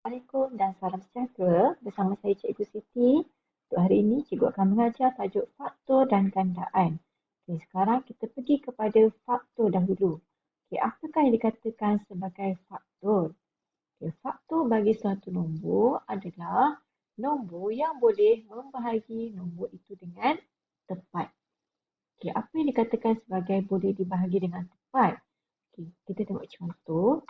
Assalamualaikum dan salam sejahtera. Bersama saya Cikgu Siti. Untuk hari ini, Cikgu akan mengajar tajuk faktor dan gandaan. Okay, sekarang kita pergi kepada faktor dahulu. Okay, apakah yang dikatakan sebagai faktor? Okay, faktor bagi suatu nombor adalah nombor yang boleh membahagi nombor itu dengan tepat. Okay, apa yang dikatakan sebagai boleh dibahagi dengan tepat? Okay, kita tengok contoh.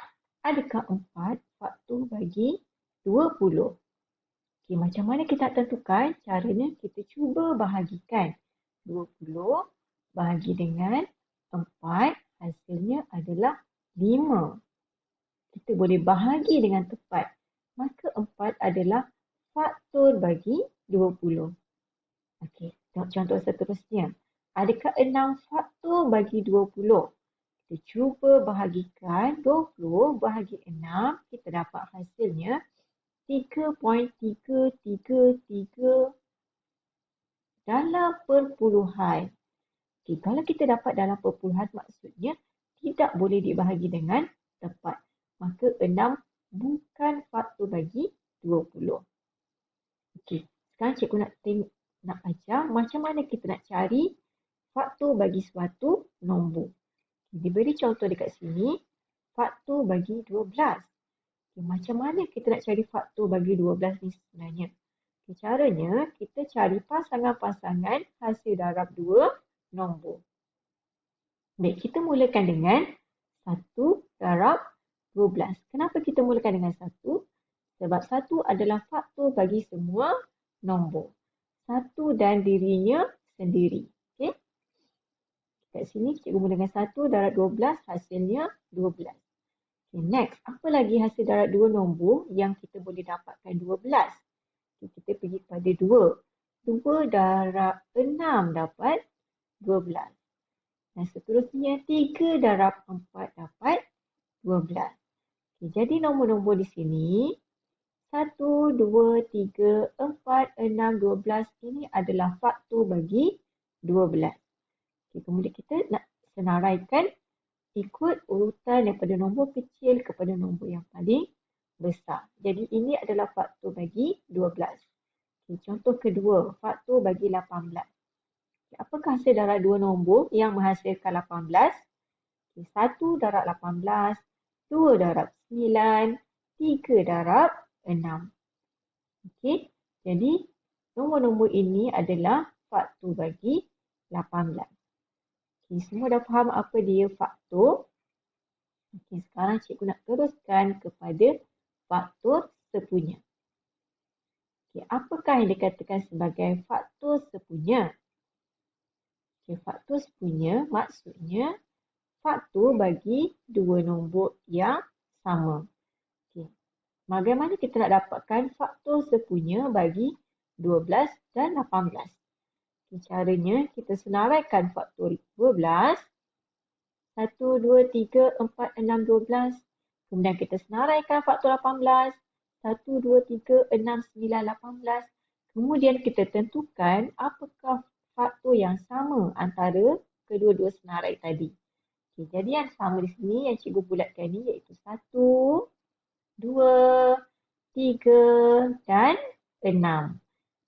Adakah 4 faktor bagi 20? Okay, macam mana kita nak tentukan? Caranya kita cuba bahagikan. 20 bahagi dengan 4, hasilnya adalah 5. Kita boleh bahagi dengan tepat. Maka 4 adalah faktor bagi 20. Okey, tengok contoh seterusnya. Adakah 6 faktor bagi 20? Kita cuba bahagikan 20 bahagi 6, kita dapat hasilnya 3.333 dalam perpuluhan. Okay, kalau kita dapat dalam perpuluhan, maksudnya tidak boleh dibahagi dengan tepat. Maka 6 bukan faktor bagi 20. Okey, sekarang cikgu nak ajar macam mana kita nak cari faktor bagi suatu nombor. Diberi contoh dekat sini, faktor bagi 12. Okay, macam mana kita nak cari faktor bagi 12 ni sebenarnya? Okay, caranya, kita cari pasangan-pasangan hasil darab dua nombor. Baik, kita mulakan dengan 1 darab 12. Kenapa kita mulakan dengan 1? Sebab 1 adalah faktor bagi semua nombor. 1 dan dirinya sendiri. Okay? Kat sini, cikgu mula dengan 1 darab 12, hasilnya 12. Okay, next, apa lagi hasil darab 2 nombor yang kita boleh dapatkan 12? Okay, kita pergi kepada 2. 2 darab 6 dapat 12. Dan seterusnya 3 darab 4 dapat 12. Okay, jadi nombor-nombor di sini 1, 2, 3, 4, 6, 12 ini adalah faktor bagi 12. Okay, kemudian kita nak senaraikan ikut urutan daripada nombor kecil kepada nombor yang paling besar. Jadi ini adalah faktor bagi 12. Okay, contoh kedua, faktor bagi 18. Okay, apakah hasil darab dua nombor yang menghasilkan 18? Okay, 1 darab 18, 2 darab 9, 3 darab 6. Okey, jadi nombor-nombor ini adalah faktor bagi 18. Okey, semua dah faham apa dia faktor? Okey, sekarang cikgu nak teruskan kepada faktor sepunya. Okey, apakah yang dikatakan sebagai faktor sepunya? Okey, faktor sepunya maksudnya faktor bagi dua nombor yang sama. Okey, bagaimana kita nak dapatkan faktor sepunya bagi 12 dan 18? Okay, caranya kita senaraikan faktor 12. 1, 2, 3, 4, 6, 12. Kemudian kita senaraikan faktor 18. 1, 2, 3, 6, 9, 18. Kemudian kita tentukan apakah faktor yang sama antara kedua-dua senarai tadi. Okay, jadi yang sama di sini yang cikgu bulatkan ni iaitu 1, 2, 3 dan 6.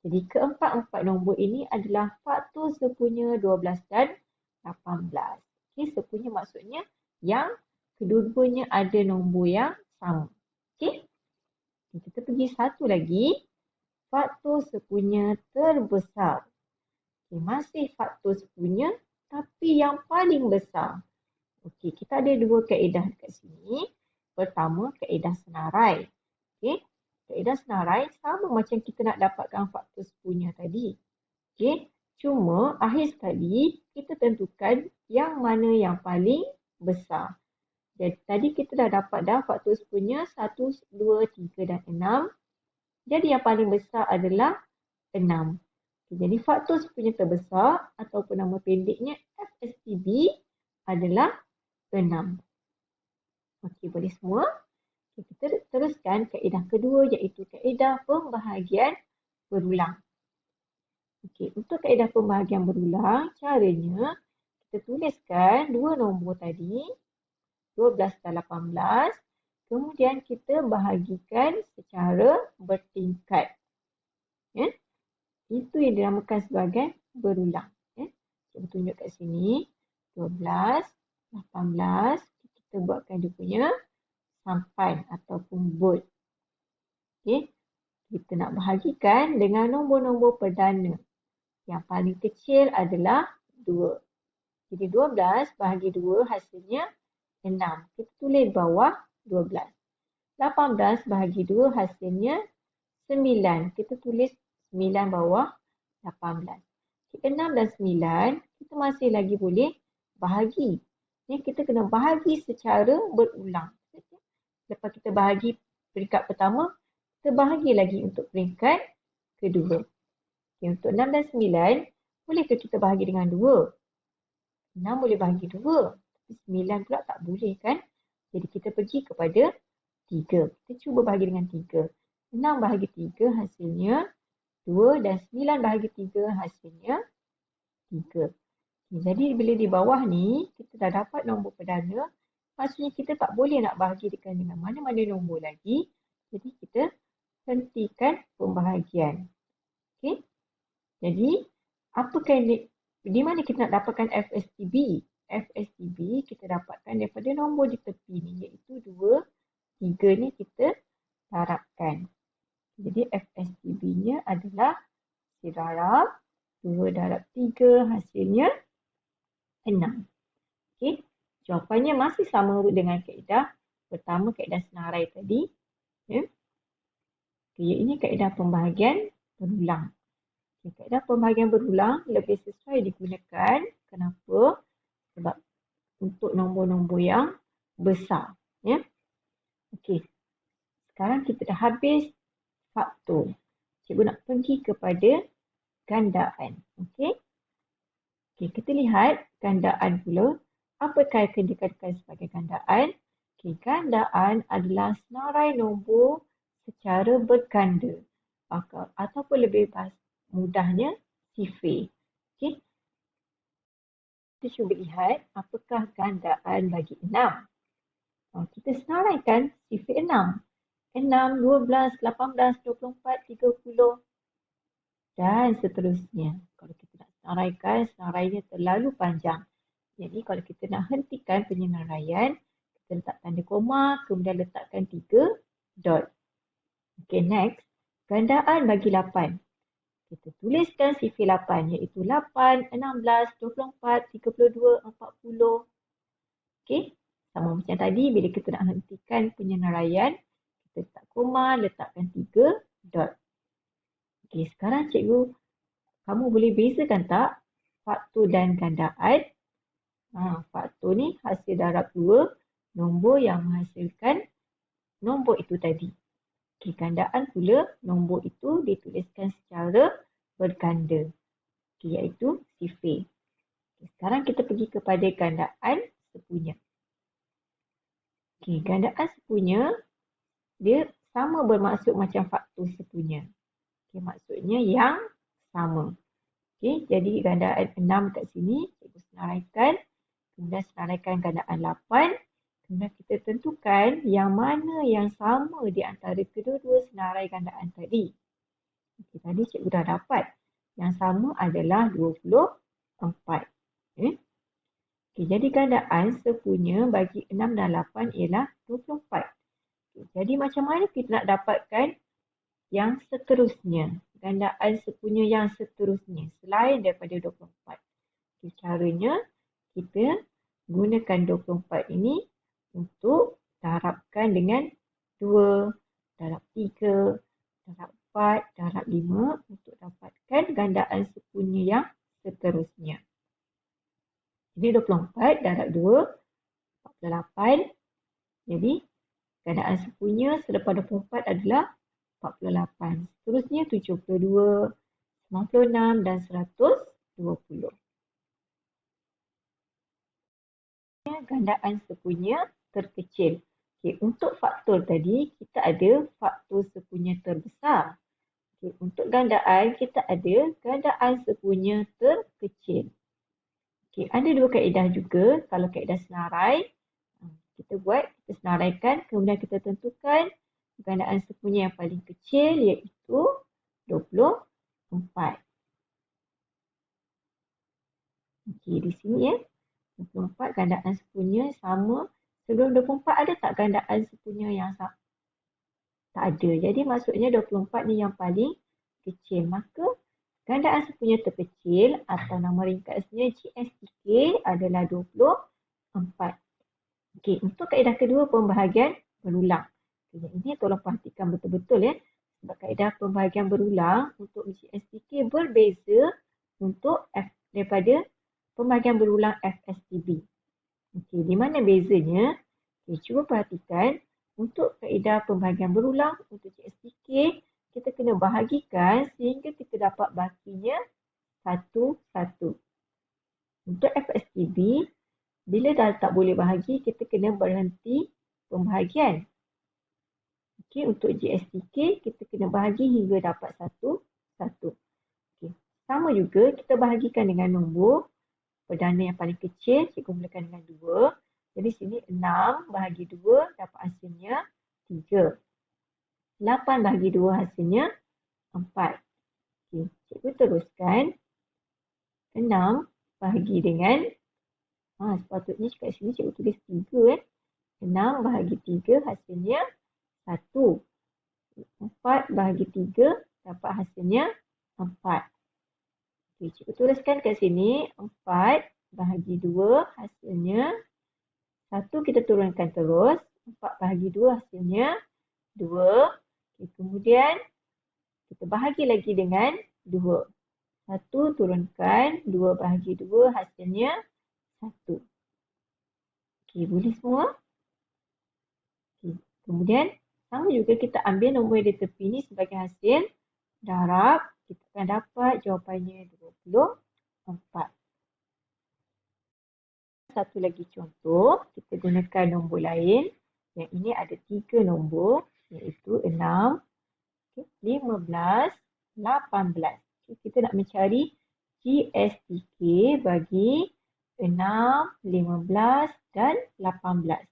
Jadi keempat-empat nombor ini adalah faktor sepunya 12 dan 18. Okey, sepunya maksudnya yang kedua-duanya ada nombor yang sama. Okey. Kita pergi satu lagi. Faktor sepunya terbesar. Okey, masih faktor sepunya tapi yang paling besar. Okey, kita ada dua kaedah kat sini. Pertama, kaedah senarai. Okey. Kaedah senarai sama macam kita nak dapatkan faktor sepunya tadi. Okey, cuma akhir sekali kita tentukan yang mana yang paling besar. Jadi tadi kita dah dapat dah faktor sepunya 1, 2, 3 dan 6. Jadi yang paling besar adalah 6. Okay, jadi faktor sepunya terbesar ataupun nama pendeknya FSTB adalah 6. Okey, boleh semua? Kita teruskan kaedah kedua iaitu kaedah pembahagian berulang. Okey, untuk kaedah pembahagian berulang, caranya kita tuliskan dua nombor tadi, 12 dan 18. Kemudian kita bahagikan secara bertingkat. Ya? Itu yang dinamakan sebagai berulang. Ya? Saya tunjuk kat sini. 12, 18. Kita buatkan dia punya sampan ataupun bot. Okay? Kita nak bahagikan dengan nombor-nombor perdana. Yang paling kecil adalah 2. Jadi 12 bahagi 2 hasilnya 6. Kita tulis bawah 12. 18 bahagi 2 hasilnya 9. Kita tulis 9 bawah 18. 6 dan 9 kita masih lagi boleh bahagi. Ni kita kena bahagi secara berulang. Lepas kita bahagi peringkat pertama, kita bahagi lagi untuk peringkat kedua. Okay, untuk 6 dan 9, bolehkah kita bahagi dengan 2? 6 boleh bahagi 2. Tapi 9 pula tak boleh kan? Jadi kita pergi kepada 3. Kita cuba bahagi dengan 3. 6 bahagi 3 hasilnya 2 dan 9 bahagi 3 hasilnya 3. Jadi bila di bawah ni, kita dah dapat nombor perdana. Maksudnya kita tak boleh nak bahagikan dengan mana-mana nombor lagi. Jadi kita hentikan pembahagian. Okay? Jadi, apakah di mana kita nak dapatkan FSTB? FSTB kita dapatkan daripada nombor di tepi ni, iaitu 2, 3 ni kita darabkan. Jadi FSTB-nya adalah darab 2 darab 3 hasilnya 6. Okey, jawapannya masih sama dengan kaedah pertama, kaedah senarai tadi. Okay. Ini kaedah pembahagian berulang. Kaedah pembahagian berulang lebih sesuai digunakan. Kenapa? Sebab untuk nombor-nombor yang besar. Ya. Okey. Sekarang kita dah habis faktor. Cikgu nak pergi kepada gandaan. Okey. Okey, kita lihat gandaan pula. Apakah yang dikatakan sebagai gandaan? Okey, gandaan adalah senarai nombor secara berganda. Ataupun lebih mudahnya sifir. Okey. Kita cuba lihat apakah gandaan bagi 6. Kita senaraikan sifir 6. 6, 12, 18, 24, 30 dan seterusnya. Kalau kita nak senaraikan, senarainya terlalu panjang. Jadi kalau kita nak hentikan penyenaraian, kita letak tanda koma, kemudian letakkan 3 dot. Okay, next. Gandaan bagi 8. Kita tuliskan sifir 8 iaitu 8, 16, 24, 32, 40. Okay. Sama macam tadi, bila kita nak hentikan penyenaraian, kita letak koma, letakkan 3 dot. Okay, sekarang cikgu, kamu boleh bezakan tak faktor dan gandaan? Faktor ni hasil darab 2 nombor yang menghasilkan nombor itu tadi. Okay, gandaan pula nombor itu dituliskan secara berganda. Okay, iaitu sifir. Okay, sekarang kita pergi kepada gandaan sepunya. Okay, gandaan sepunya dia sama bermaksud macam faktor sepunya. Okay, maksudnya yang sama. Okay, jadi gandaan 6 kat sini cikgu senaraikan. Kemudian senaraikan gandaan 8. Kemudian kita tentukan yang mana yang sama di antara kedua-dua senarai gandaan tadi. Okay, tadi cikgu dah dapat. Yang sama adalah 24. Okay. Okay, jadi gandaan sepunya bagi 6 dan 8 ialah 24. Okay, jadi macam mana kita nak dapatkan yang seterusnya? Gandaan sepunya yang seterusnya selain daripada 24. Okay, caranya kita gunakan 24 ini untuk darabkan dengan 2, darab 3, darab 4, darab 5 untuk dapatkan gandaan sepunya yang seterusnya. Jadi 24 darab 2, 48. Jadi gandaan sepunya selepas 24 adalah 48. Seterusnya 72, 96 dan 120. Gandaan sepunya terkecil. Okay, untuk faktor tadi, kita ada faktor sepunya terbesar. Okay, untuk gandaan, kita ada gandaan sepunya terkecil. Okay, ada dua kaedah juga. Kalau kaedah senarai, Kita buat, kita senaraikan, kemudian kita tentukan gandaan sepunya yang paling kecil iaitu 24. Okey, di sini ya. 24 gandaan sepunya sama. Sebelum 24 ada tak gandaan sepunya yang sama? Tak ada. Jadi maksudnya 24 ni yang paling kecil. Maka gandaan sepunya terkecil atau nama ringkasnya GSTK adalah 24. Okey, untuk kaedah kedua pembahagian berulang. Yang ini tolong perhatikan betul-betul ya. Sebab kaedah pembahagian berulang untuk GSTK berbeza untuk daripada pembahagian berulang FSTB. Okey, di mana bezanya? Okey, cuba perhatikan. Untuk kaedah pembahagian berulang untuk GSTK, kita kena bahagikan sehingga kita dapat bahaginya satu-satu. Untuk FSTB, bila dah tak boleh bahagi, kita kena berhenti pembahagian. Okey, untuk GSTK, kita kena bahagi hingga dapat satu-satu. Okey, sama juga kita bahagikan dengan nombor perdana yang paling kecil, cikgu mulakan dengan 2. Jadi sini 6 bahagi 2 dapat hasilnya 3. 8 bahagi 2 hasilnya 4. Okey, cikgu teruskan. 6 bahagi dengan, sepatutnya kat sini cikgu tulis 3 6 bahagi 3 hasilnya 1. 4 bahagi 3 dapat hasilnya 4. Okey, cikgu tuliskan kat sini 4 bahagi 2 hasilnya 1 kita turunkan terus. 4 bahagi 2 hasilnya 2. Okay, kemudian kita bahagi lagi dengan 2. 1 turunkan, 2 bahagi 2 hasilnya 1. Okey, boleh semua? Okay. Kemudian sama juga kita ambil nombor yang di tepi ni sebagai hasil darab. Kita akan dapat jawapannya 24. Satu lagi contoh, kita gunakan nombor lain. Yang ini ada 3 nombor iaitu 6, 15, 18. Okay, kita nak mencari GSTK bagi 6, 15 dan 18.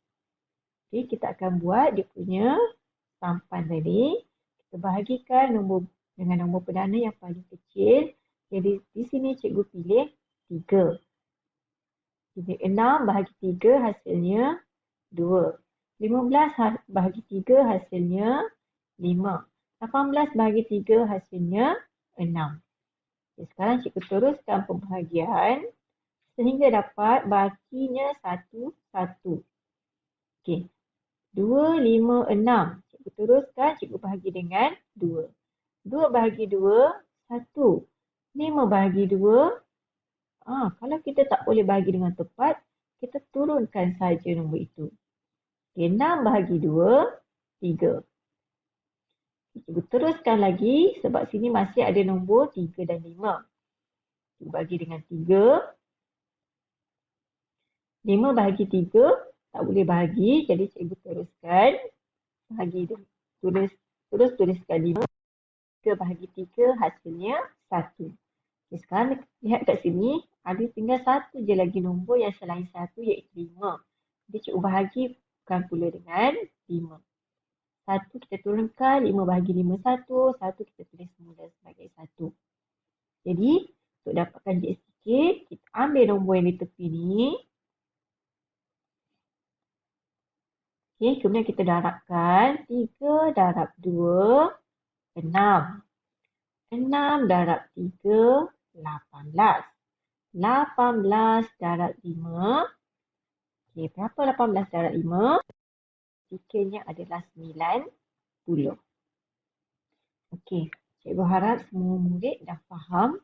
Okay, kita akan buat dia punya sampan tadi. Kita bahagikan nombor dengan nombor perdana yang paling kecil. Jadi di sini cikgu pilih 3. Jadi 6 bahagi 3 hasilnya 2. 15 bahagi 3 hasilnya 5. 18 bahagi 3 hasilnya 6. Okay, sekarang cikgu teruskan pembahagian sehingga dapat bahaginya 1, 1. Okey. 2, 5, 6. Cikgu teruskan, cikgu bahagi dengan 2. 2 bahagi 2, 1. 5 bahagi 2. Kalau kita tak boleh bahagi dengan tepat, kita turunkan saja nombor itu. Okay, 6 bahagi 2, 3. Cikgu teruskan lagi sebab sini masih ada nombor 3 dan 5. Cikgu bagi dengan 3. 5 bahagi 3, tak boleh bahagi. Jadi cikgu teruskan. Tuliskan 5. 3 bahagi 3 hasilnya 1. Okay, sekarang lihat kat sini, ada tinggal satu je lagi nombor yang selain 1 iaitu 5. Jadi cikgu bahagikan pula dengan 5. 1 kita turunkan, 5 bahagi 5 1. 1 kita tulis semula sebagai 1. Jadi untuk dapatkan GSTK, kita ambil nombor yang di tepi ni. Okay, kemudian kita darabkan. 3 darab 2, 6. 6 darab 3, 18. 18 darab 5. Okey, berapa 18 darab 5? Tikanya adalah 90. Okey, cikgu harap semua murid dah faham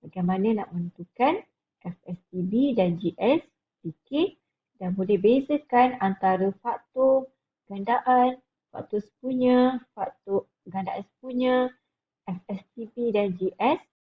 bagaimana nak menentukan FSTB dan GSTK dan boleh bezakan antara faktor gandaan, faktor sepunya, faktor gandaan sepunya, FSTB dan GSTK.